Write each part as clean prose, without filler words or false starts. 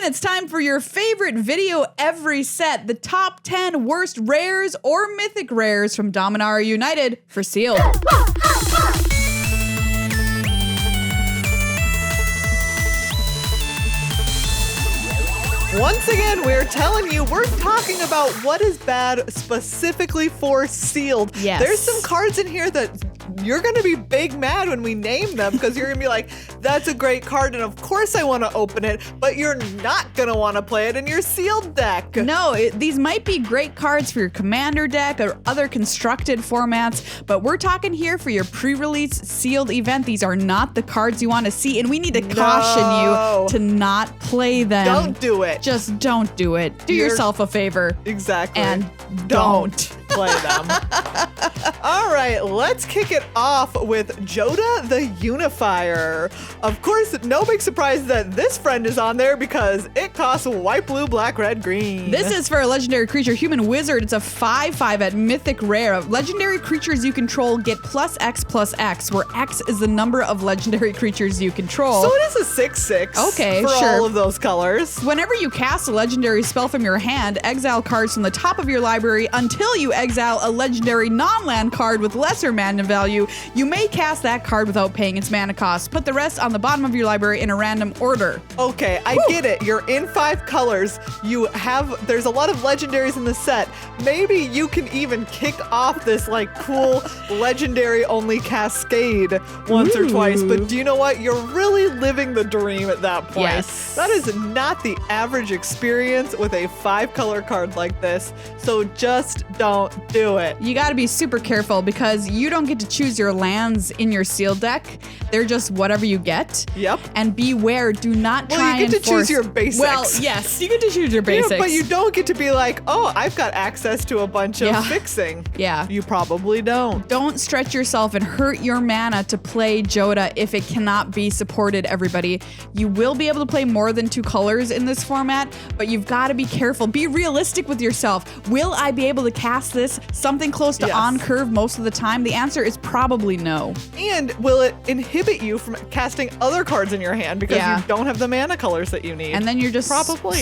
it's time for your favorite video every set, the top 10 worst rares or mythic rares from Dominaria United for sealed. Once again, we're telling you, we're talking about what is bad specifically for sealed. Yes. There's some cards in here that you're going to be big mad when we name them because you're going to be like, that's a great card and of course I want to open it, but you're not going to want to play it in your sealed deck. No, these might be great cards for your commander deck or other constructed formats, but we're talking here for your pre-release sealed event. These are not the cards you want to see, and we need to caution you to not play them. Don't do it. Just don't do it. Do yourself a favor. Exactly. And don't play them. All right, let's kick it off with Jodah the Unifier. Of course, no big surprise that this friend is on there because it costs white, blue, black, red, green. This is for a legendary creature, Human Wizard. It's a 5/5 at Mythic Rare. Legendary creatures you control get +X/+X, where X is the number of legendary creatures you control. So it is a 6/6 okay, for sure. all of those colors. Whenever you cast a legendary spell from your hand, exile cards from the top of your library until you exile a legendary non-land card with lesser mana value. You may cast that card without paying its mana cost. Put the rest on the bottom of your library in a random order. Okay, I get it. You're in 5 colors. There's a lot of legendaries in the set. Maybe you can even kick off this like cool legendary only cascade once or twice. But do you know what? You're really living the dream at that point. Yes. That is not the average experience with a 5-color card like this. So just don't do it. You got to be super careful because you don't get to choose your lands in your sealed deck. They're just whatever you get. Yep. And beware, do not try Well, you get and to choose your basics. Well, yes, you get to choose your basics. Yeah, but you don't get to be like, oh, I've got access to a bunch of fixing. Yeah. You probably don't. Don't stretch yourself and hurt your mana to play Jodah if it cannot be supported, everybody. You will be able to play more than 2 colors in this format, but you've got to be careful. Be realistic with yourself. Will I be able to cast this something close to on curve most of the time? The answer is probably no. And will it inhibit you from casting other cards in your hand because you don't have the mana colors that you need? And then you're just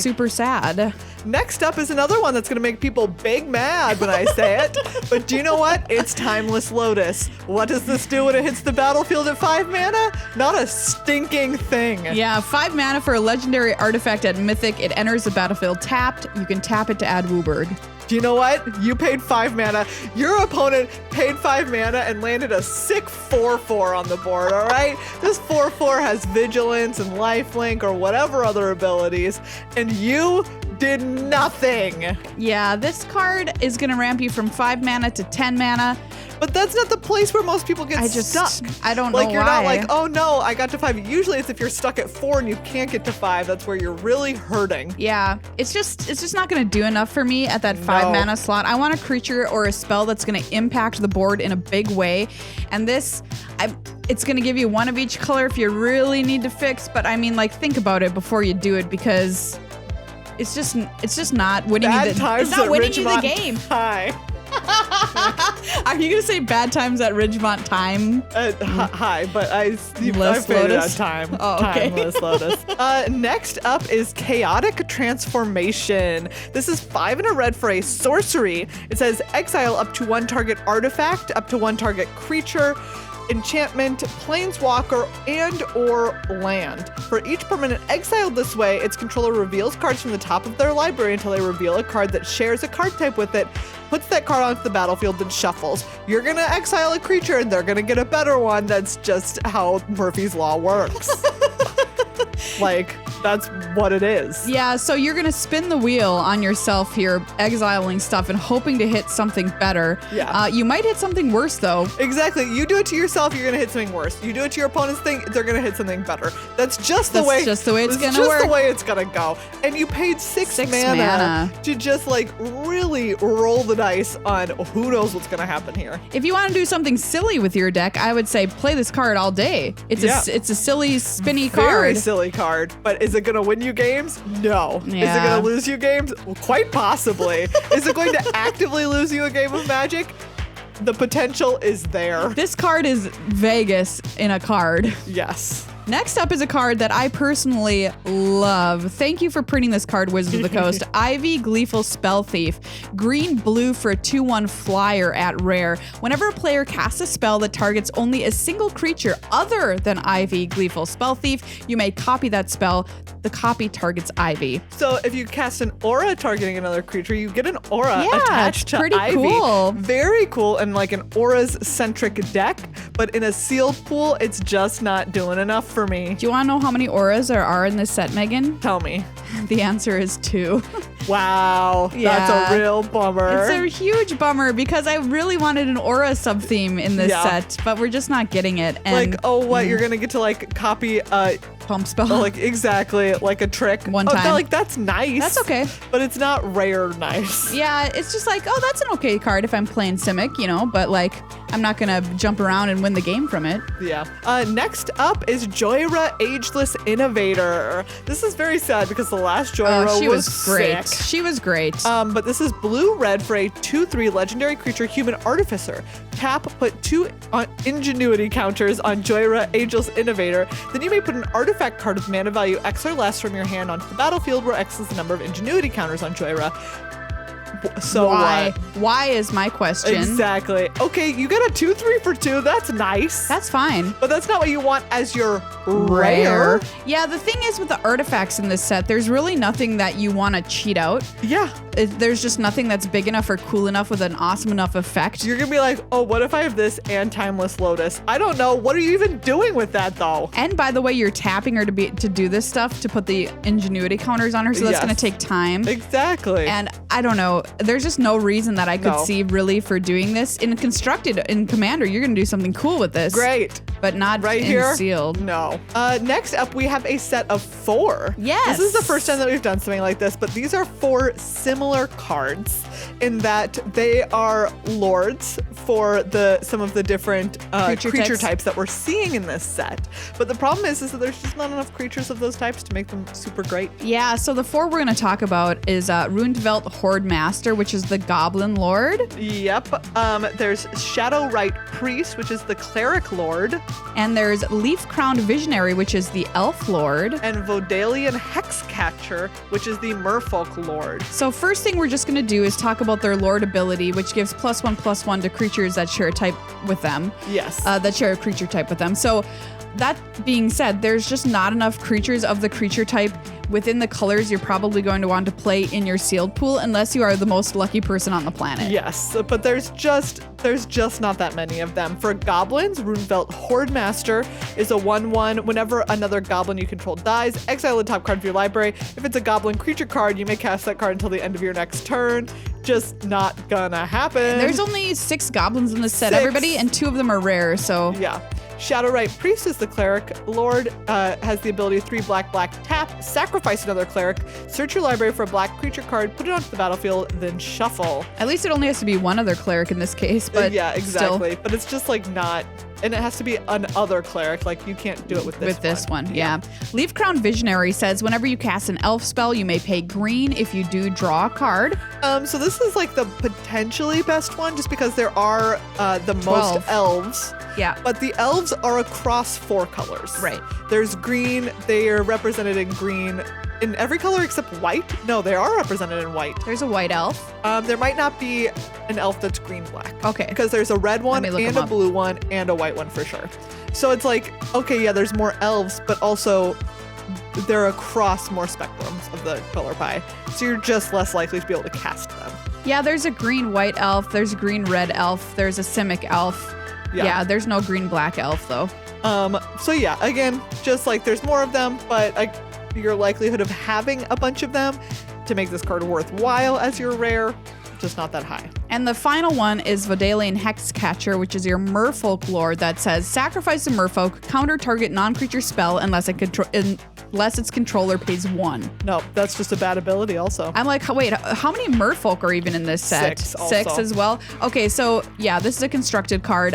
super sad. Next up is another one that's going to make people big mad when I say it. But do you know what? It's Timeless Lotus. What does this do when it hits the battlefield at 5 mana? Not a stinking thing. Yeah, 5 mana for a legendary artifact at Mythic. It enters the battlefield tapped. You can tap it to add Woobird. Do you know what? You paid 5 mana. Your opponent paid 5 mana and landed a sick 4/4 on the board, all right? This 4/4 has Vigilance and Lifelink or whatever other abilities, and you did nothing. Yeah, this card is going to ramp you from 5 mana to 10 mana. But that's not the place where most people get stuck. I don't know why. Like, you're not like, oh no, I got to 5. Usually it's if you're stuck at 4 and you can't get to 5. That's where you're really hurting. Yeah, it's just not going to do enough for me at that 5 mana slot. I want a creature or a spell that's going to impact the board in a big way. And this, it's going to give you 1 of each color if you really need to fix. But I mean, like, think about it before you do it because it's just not winning you the game. Hi. Are you gonna say bad times at Ridgemont Time? Hi, but I faded on time. Oh, okay. Timeless Lotus. Next up is Chaotic Transformation. This is 5 and a red for a sorcery. It says exile up to 1 target artifact, up to 1 target creature, enchantment, planeswalker, and or land. For each permanent exiled this way, its controller reveals cards from the top of their library until they reveal a card that shares a card type with it, puts that card onto the battlefield, and shuffles. You're gonna exile a creature and they're gonna get a better one. That's just how Murphy's Law works. Like, that's what it is. Yeah, so you're going to spin the wheel on yourself here, exiling stuff and hoping to hit something better. Yeah. You might hit something worse, though. Exactly. You do it to yourself, you're going to hit something worse. You do it to your opponent's thing, they're going to hit something better. That's just the way it's going to work. That's just the way it's going to go. And you paid 6 mana to just, like, really roll the dice on who knows what's going to happen here. If you want to do something silly with your deck, I would say play this card all day. It's a silly, spinny card. Very silly card. But is it going to win you games? No. Yeah. Is it going to lose you games? Well, quite possibly. Is it going to actively lose you a game of Magic? The potential is there. This card is Vegas in a card. Yes. Next up is a card that I personally love. Thank you for printing this card, Wizard of the Coast. Ivy Gleeful Spellthief. Green-blue for a 2/1 flyer at rare. Whenever a player casts a spell that targets only a single creature other than Ivy Gleeful Spellthief, you may copy that spell. The copy targets Ivy. So if you cast an aura targeting another creature, you get an aura attached to pretty Ivy. cool. Very cool, and like an auras-centric deck, but in a sealed pool, it's just not doing enough for me. Do you want to know how many auras there are in this set, Megan? Tell me. The answer is 2. Wow, that's a real bummer. It's a huge bummer because I really wanted an aura sub-theme in this set, but we're just not getting it. And like, oh, what? You're gonna get to like copy pump spell? like exactly like a trick. One time. No, like that's nice. That's okay. But it's not rare nice. Yeah, it's just like, oh, that's an okay card if I'm playing Simic, you know, but like I'm not gonna jump around and win the game from it. Yeah. Next up is Jhoira Ageless Innovator. This is very sad because the last Jhoira she was great. sick. She was great. But this is blue-red for a 2/3 legendary creature, Human Artificer. Tap, put 2 ingenuity counters on Jhoira Ageless Innovator. Then you may put an artifact card with mana value X or less from your hand onto the battlefield, where X is the number of ingenuity counters on Jhoira. So why? what? Why is my question. Exactly. Okay, you got a 2/3 for 2. That's nice. That's fine. But that's not what you want as your rare. Yeah, the thing is with the artifacts in this set, there's really nothing that you want to cheat out. Yeah. There's just nothing that's big enough or cool enough with an awesome enough effect. You're gonna be like, oh, what if I have this and Timeless Lotus? I don't know. What are you even doing with that though? And by the way, you're tapping her to do this stuff to put the ingenuity counters on her, so that's gonna take time. Exactly. And I don't know. There's just no reason that I could see really for doing this. In Constructed, in Commander, you're gonna do something cool with this. Great. But not right in here? Sealed. No. Next up, we have a set of 4. Yes. This is the first time that we've done something like this, but these are 4 similar cards in that they are lords for some of the different creature types that we're seeing in this set. But the problem is that there's just not enough creatures of those types to make them super great. Yeah, so the 4 we're gonna talk about is Runedvelt Horde Master, which is the Goblin Lord. Yep. There's Shadowrite Priest, which is the Cleric Lord. And there's Leaf Crowned Visionary, which is the Elf Lord. And Vodalian Hexcatcher, which is the Merfolk Lord. So first thing we're just going to do is talk about their Lord ability, which gives +1/+1 to creatures that share a type with them. Yes. That share a creature type with them. So that being said, there's just not enough creatures of the creature type within the colors you're probably going to want to play in your sealed pool unless you are the most lucky person on the planet. Yes, but there's just not that many of them. For goblins, Runedvelt Horde Master is a 1/1. Whenever another goblin you control dies, exile the top card of your library. If it's a goblin creature card, you may cast that card until the end of your next turn. Just not gonna happen. There's only 6 goblins in this set, 6. everybody, and 2 of them are rare, so. Yeah. Shadowrite Priest is the Cleric. Lord has the ability 3 black tap, sacrifice another cleric, search your library for a black creature card, put it onto the battlefield, then shuffle. At least it only has to be one other cleric in this case, but yeah, exactly. Still. But it's just like not, and it has to be another cleric. Like you can't do it with this one. Yeah. Leaf Crown Visionary says whenever you cast an elf spell, you may pay green if you do draw a card. So this is like the potentially best one just because there are the 12. most elves. Yeah. But the elves are across 4 colors. Right. There's green. They are represented in green in every color except white. No, they are represented in white. There's a white elf. There might not be an elf that's green-black. Okay. Because there's a red one Let me look and them a up. blue one and a white one for sure. So it's like, okay, yeah, there's more elves, but also they're across more spectrums of the color pie. So you're just less likely to be able to cast them. Yeah, there's a green-white elf. There's a green-red elf. There's a Simic elf. Yeah, there's no green-black elf, though. So yeah, again, just like there's more of them, but your likelihood of having a bunch of them to make this card worthwhile as your rare, just not that high. And the final one is Vodalian Hexcatcher, which is your Merfolk Lord that says sacrifice a Merfolk, counter target non-creature spell unless its controller pays 1. No, that's just a bad ability also. I'm like, wait, how many Merfolk are even in this set? 6 also. 6 as well? Okay, so yeah, this is a constructed card.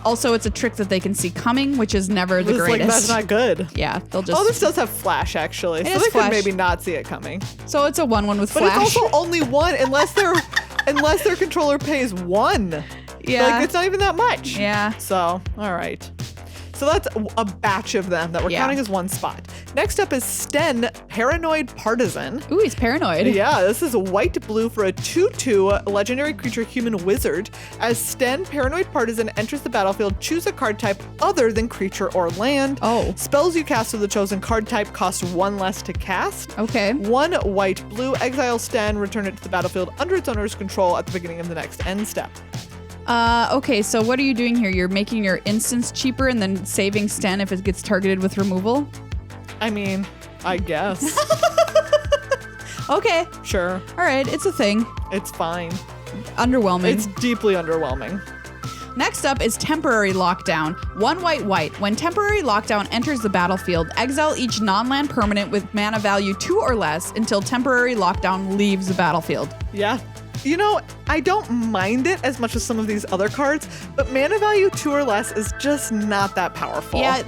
Also, it's a trick that they can see coming, which is never the greatest. Like, that's not good. Yeah, they'll just... Oh, this does have flash actually, so they could maybe not see it coming. So it's a 1/1 with But flash. it's also only 1 unless their controller pays 1. Yeah. Like, it's not even that much. Yeah. So, all right. So that's a batch of them that we're counting as one spot. Next up is Sten, Paranoid Partisan. Ooh, he's paranoid. Yeah, this is white-blue for a 2/2 legendary creature human wizard. As Sten, Paranoid Partisan enters the battlefield, choose a card type other than creature or land. Oh. Spells you cast with the chosen card type cost 1 less to cast. Okay. 1 white-blue, exile Sten, return it to the battlefield under its owner's control at the beginning of the next end step. Okay, so what are you doing here? You're making your instance cheaper and then saving Sten if it gets targeted with removal? I mean, I guess. Okay. Sure. All right, it's a thing. It's fine. Underwhelming. It's deeply underwhelming. Next up is Temporary Lockdown. 1 white. When Temporary Lockdown enters the battlefield, exile each non-land permanent with mana value 2 or less until Temporary Lockdown leaves the battlefield. Yeah. You know, I don't mind it as much as some of these other cards, but mana value 2 or less is just not that powerful. Yeah,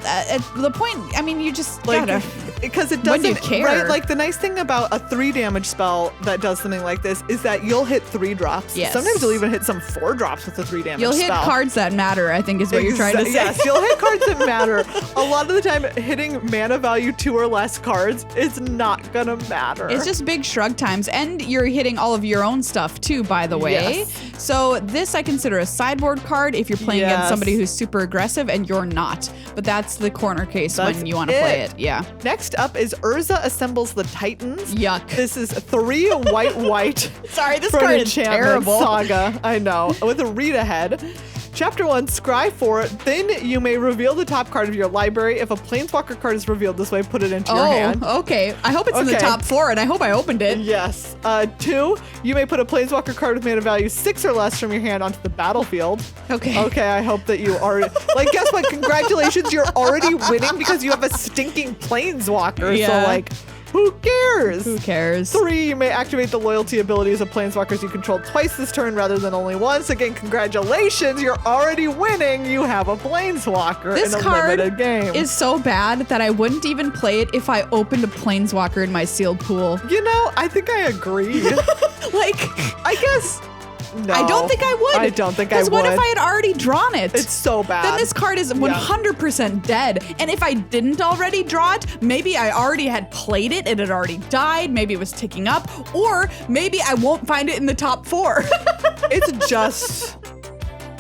the point, I mean, you just like, gotta... because it When do doesn't, you care? right? Like the nice thing about a 3 damage spell that does something like this is that you'll hit 3 drops. Yes. Sometimes you'll even hit some 4 drops with a 3 damage You'll spell. hit cards that matter, I think is what you're trying to say. Yes, you'll hit cards that matter. A lot of the time, hitting mana value 2 or less cards is not gonna matter. It's just big shrug times, and you're hitting all of your own stuff too, by the way. Yes. So this I consider a sideboard card if you're playing against Yes. somebody who's super aggressive and you're not. But that's the corner case That's when you want to play it. Yeah. Next up is Urza Assembles the Titans. Yuck. This is 3 white. Sorry, this from card is Enchantment terrible. Saga. I know. With a read ahead. Chapter 1, scry 4. Then you may reveal the top card of your library. If a Planeswalker card is revealed this way, put it into your hand. Okay. I hope it's in the Okay. top 4, and I hope I opened it. Yes. 2, you may put a Planeswalker card with mana value 6 or less from your hand onto the battlefield. Okay. Okay, I hope that you are... like, guess what? Congratulations, you're already winning because you have a stinking Planeswalker. Yeah. So, like, who cares? Who cares? 3, you may activate the loyalty abilities of Planeswalkers you control twice this turn rather than only once. Again, congratulations, you're already winning. You have a Planeswalker This in a card limited game. is so bad that I wouldn't even play it if I opened a Planeswalker in my sealed pool. You know, I think I agree. Like, I guess... No. I don't think I would. I don't think I would. Because what if I had already drawn it? It's so bad. Then this card is 100% dead. And if I didn't already draw it, maybe I already had played it, it had already died, maybe it was ticking up, or maybe I won't find it in the top 4. It's just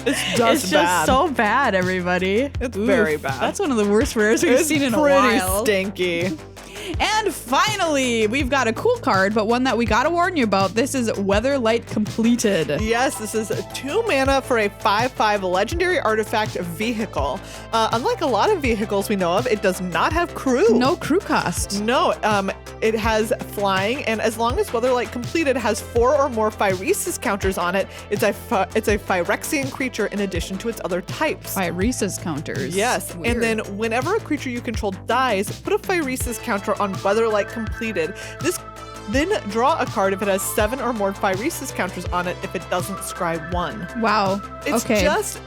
It's bad. just so bad, everybody. It's very bad. That's one of the worst rares we've seen in a pretty while. stinky. And finally, we've got a cool card, but one that we gotta warn you about. This is Weatherlight Completed. Yes, this is 2 mana for a 5/5 legendary artifact vehicle. Unlike a lot of vehicles we know of, it does not have crew. No crew cost. No, it has flying, and as long as Weatherlight Completed has 4 or more Phyresis counters on it, it's a Phyrexian creature in addition to its other types. Phyresis counters. Yes, Weird. and then whenever a creature you control dies, put a Phyresis counter on Weatherlight Completed. Then draw a card if it has 7 or more Phyresis counters on it if it doesn't scry 1. Wow. It's okay. just...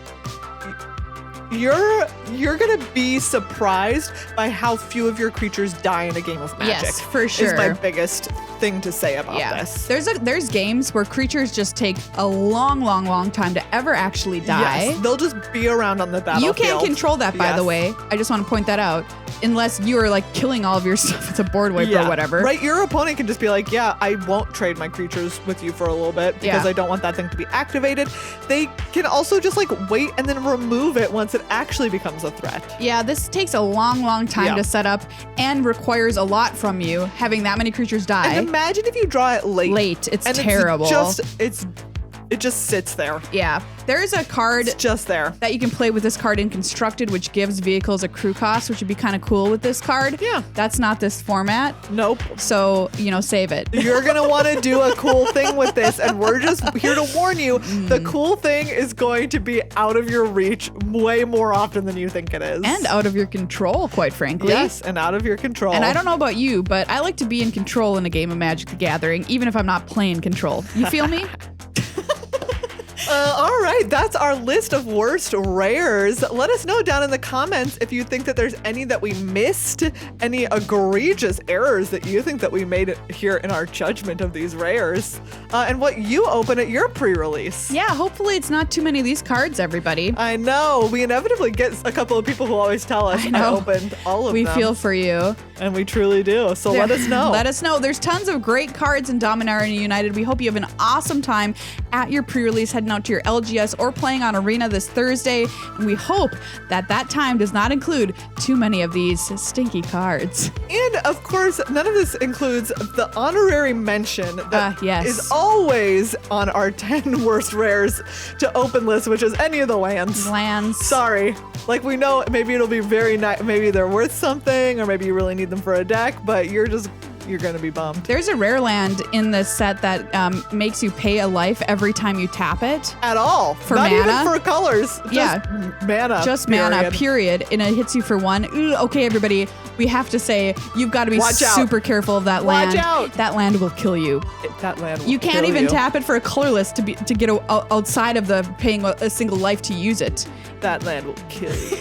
You're gonna be surprised by how few of your creatures die in a game of Magic. Yes, for sure. Is my biggest thing to say about this. There's games where creatures just take a long time to ever actually die. Yes, they'll just be around on the battlefield. You can't control that, by Yes. the way. I just want to point that out. Unless you are like killing all of your stuff. It's a board wipe or whatever. Right, your opponent can just be like, yeah, I won't trade my creatures with you for a little bit because Yeah. I don't want that thing to be activated. They can also just like wait and then remove it once it actually becomes a threat. Yeah, this takes a long time Yeah. to set up and requires a lot from you, having that many creatures die. And imagine if you draw it late. It's and terrible. It just sits there. Yeah. There's a card It's just there. that you can play with this card in Constructed, which gives vehicles a crew cost, which would be kind of cool with this card. Yeah. That's not this format. Nope. So, save it. You're going to want to do a cool thing with this, and we're just here to warn you, the cool thing is going to be out of your reach way more often than you think it is. And out of your control, quite frankly. Yes, and out of your control. And I don't know about you, but I like to be in control in a game of Magic the Gathering, even if I'm not playing control. You feel me? All right, that's our list of worst rares. Let us know down in the comments if you think that there's any that we missed, any egregious errors that you think that we made here in our judgment of these rares, and what you open at your pre-release. Yeah, hopefully it's not too many of these cards, everybody. I know. We inevitably get a couple of people who always tell us I opened all of them. We feel for you. And we truly do. So let us know. Let us know. There's tons of great cards in Dominaria United. We hope you have an awesome time at your pre-release, heading out to your LGS or playing on Arena this Thursday. And we hope that that time does not include too many of these stinky cards. And of course, none of this includes the honorary mention that yes. is always on our 10 worst rares to open list, which is any of the lands. Sorry. Like, we know maybe it'll be very nice. Maybe they're worth something, or maybe you really need them for a deck, but you're going to be bummed. There's a rare land in this set that makes you pay a life every time you tap it. At all. For Not mana. even for colors. Just mana. Just mana, period. And it hits you for 1. Ooh, okay, everybody, we have to say, you've got to be super careful of that land. Watch out. That land will kill you. That land will You can't kill even you. tap it for a colorless to get outside of the paying a single life to use it. That land will kill you.